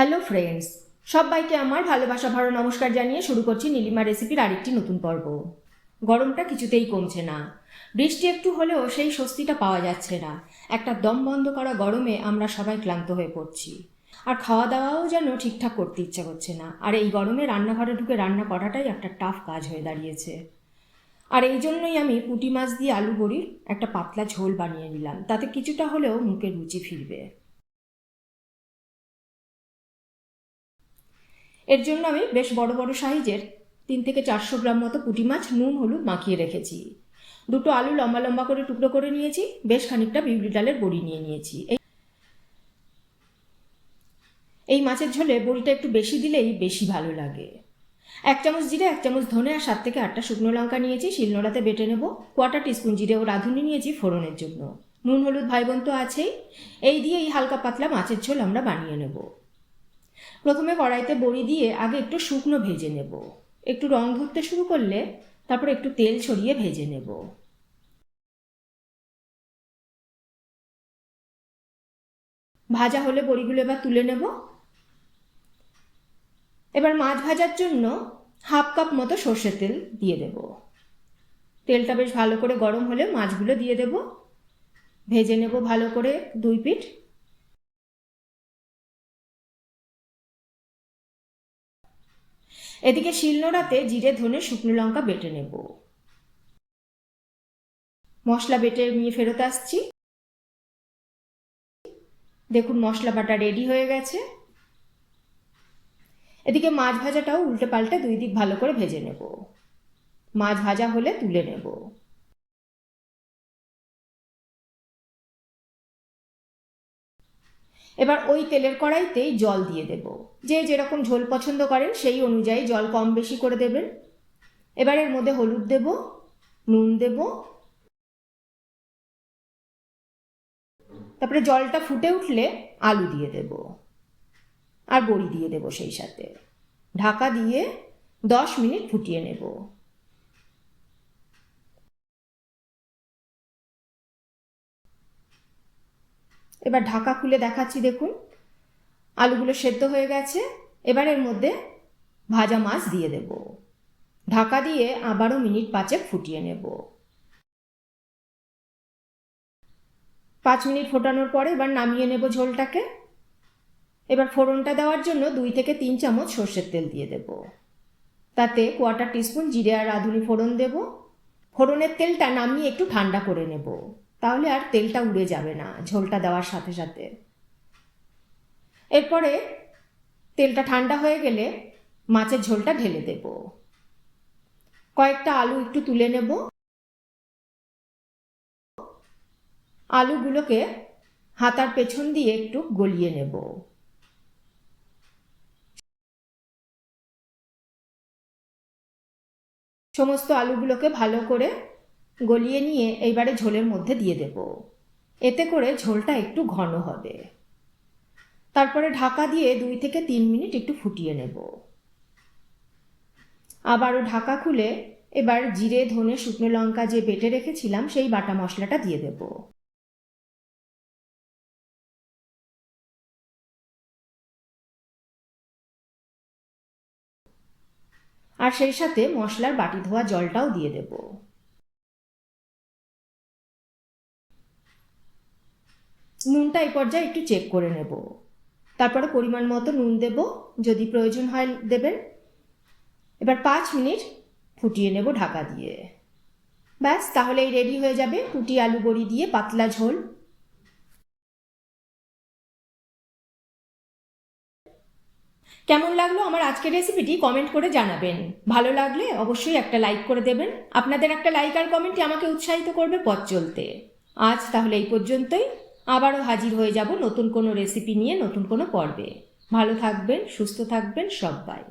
Hello friends, সবাইকে আমার ভালোবাসা ভরা নমস্কার জানিয়ে শুরু করছি নীলিমা রেসিপির আরেকটি নতুন পর্ব। গরমটা কিছুতেই কমছে না। বৃষ্টি একটু হলেও সেই স্বস্তিটা পাওয়া যাচ্ছে না। একটা দম বন্ধ করা গরমে আমরা সবাই ক্লান্ত হয়ে পড়ছি, আর খাওয়া দাওয়াও যেন ঠিকঠাক করতে ইচ্ছা করছে না। আর এই গরমে রান্নাঘরে ঢুকে রান্না করাটাই একটা টাফ কাজ হয়ে দাঁড়িয়েছে। আর এই জন্যই আমি পুঁটি মাছ দিয়ে আলু বড়ির একটা পাতলা ঝোল বানিয়ে নিলাম, তাতে কিছুটা হলেও মুখে রুচি ফিরবে। এর জন্য আমি বেশ বড় বড় সাইজের 300-400 গ্রাম মতো পুঁটি মাছ নুন হলুদ মাখিয়ে রেখেছি। দুটো আলু লম্বা লম্বা করে টুকরো করে নিয়েছি। বেশ খানিকটা বিউলি ডালের বড়ি নিয়ে নিয়েছি। এই মাছের ঝোলে বড়িটা একটু বেশি দিলেই বেশি ভালো লাগে। 1 চামচ জিরে, 1 চামচ ধনে আর 7 থেকে 8টা শুকনো লঙ্কা নিয়েছি, শিলনোড়াতে বেটে নেব। 1/4 টিস্পুন জিরে ও রাঁধুনি নিয়েছি ফোড়নের জন্য। নুন হলুদ ভাইবোন তো আছেই। এই দিয়ে এই হালকা পাতলা মাছের ঝোল আমরা বানিয়ে নেব। প্রথমে কড়াইতে বড়ি দিয়ে আগে একটু শুকনো ভেজে নেব। একটু রং ধরতে শুরু করলে তারপর একটু তেল ছড়িয়ে ভেজে নেব। ভাজা হলে বড়িগুলো এবার তুলে নেব। এবার মাছ ভাজার জন্য 1/2 কাপ মতো সর্ষের তেল দিয়ে দেব। তেলটা বেশ ভালো করে গরম হলে মাছগুলো দিয়ে দেব। ভেজে নেব ভালো করে 2 পিঠ। এদিকে শিলনোড়াতে জিরে ধনে শুকনো লঙ্কা বেটে নেব। মশলা বেটে নিয়ে ফেরত আসছি। দেখুন মশলা বাটা রেডি হয়ে গেছে। এদিকে মাছ ভাজাটাও উল্টে পাল্টে 2 দিক ভালো করে ভেজে নেব। মাছ ভাজা হলে তুলে নেব। এবার ওই তেলের কড়াইতেই জল দিয়ে দেব। যে যেরকম ঝোল পছন্দ করেন সেই অনুযায়ী জল কম বেশি করে দেবেন। এবার এর মধ্যে হলুদ দেব, নুন দেব, তারপরে জলটা ফুটে উঠলে আলু দিয়ে দেব আর বড়ি দিয়ে দেব সেই সাথে। ঢাকা দিয়ে 10 মিনিট ফুটিয়ে নেব। এবার ঢাকা খুলে দেখাচ্ছি, দেখুন আলুগুলো সেদ্ধ হয়ে গেছে। এবার এর মধ্যে ভাজা মাছ দিয়ে দেব। ঢাকা দিয়ে আবারও মিনিট 5 ফুটিয়ে নেব। 5 মিনিট ফোটানোর পরে এবার নামিয়ে নেব ঝোলটাকে। এবার ফোড়নটা দেওয়ার জন্য 2 থেকে 3 চামচ সর্ষের তেল দিয়ে দেব। তাতে 1/4 টিস্পুন জিরে আর রাঁধুনি ফোড়ন দেব। ফোড়নের তেলটা নামিয়ে একটু ঠান্ডা করে নেব, তাহলে আর তেলটা উড়ে যাবে না ঝোলটা দেওয়ার সাথে সাথে। এরপরে তেলটা ঠান্ডা হয়ে গেলে মাছের ঝোলটা ঢেলে দেব। কয়েকটা আলু একটু তুলে নেব। আলুগুলোকে হাতার পেছন দিয়ে একটু গলিয়ে নেব। সমস্ত আলুগুলোকে ভালো করে গলিয়ে নিয়ে এইবারে ঝোলের মধ্যে দিয়ে দেব। এতে করে ঝোলটা একটু ঘন হবে। তারপরে ঢাকা দিয়ে 2 থেকে 3 মিনিট একটু ফুটিয়ে নেব। আবারও ঢাকা খুলে এবার জিরে ধনে শুকনো লঙ্কা যে বেটে রেখেছিলাম সেই বাটা মশলাটা দিয়ে দেব। আর সেই সাথে মশলার বাটি ধোয়া জলটাও দিয়ে দেব। নুনটা এই পর্যায়ে একটু চেক করে নেব। তারপরে পরিমাণ মতো নুন দেব, যদি প্রয়োজন হয় দেবেন। এবার 5 মিনিট ফুটিয়ে নেব ঢাকা দিয়ে। ব্যাস, তাহলেই রেডি হয়ে যাবে পুঁটি আলু বড়ি দিয়ে পাতলা ঝোল। কেমন লাগলো আমার আজকের রেসিপিটি কমেন্ট করে জানাবেন। ভালো লাগলে অবশ্যই একটা লাইক করে দেবেন। আপনাদের একটা লাইক আর কমেন্টই আমাকে উৎসাহিত করবে পথ চলতে। আজ তাহলে এই পর্যন্তই। আবারও হাজির হয়ে যাব নতুন কোনো রেসিপি নিয়ে নতুন কোনো পর্বে। ভালো থাকবেন, সুস্থ থাকবেন সবাই।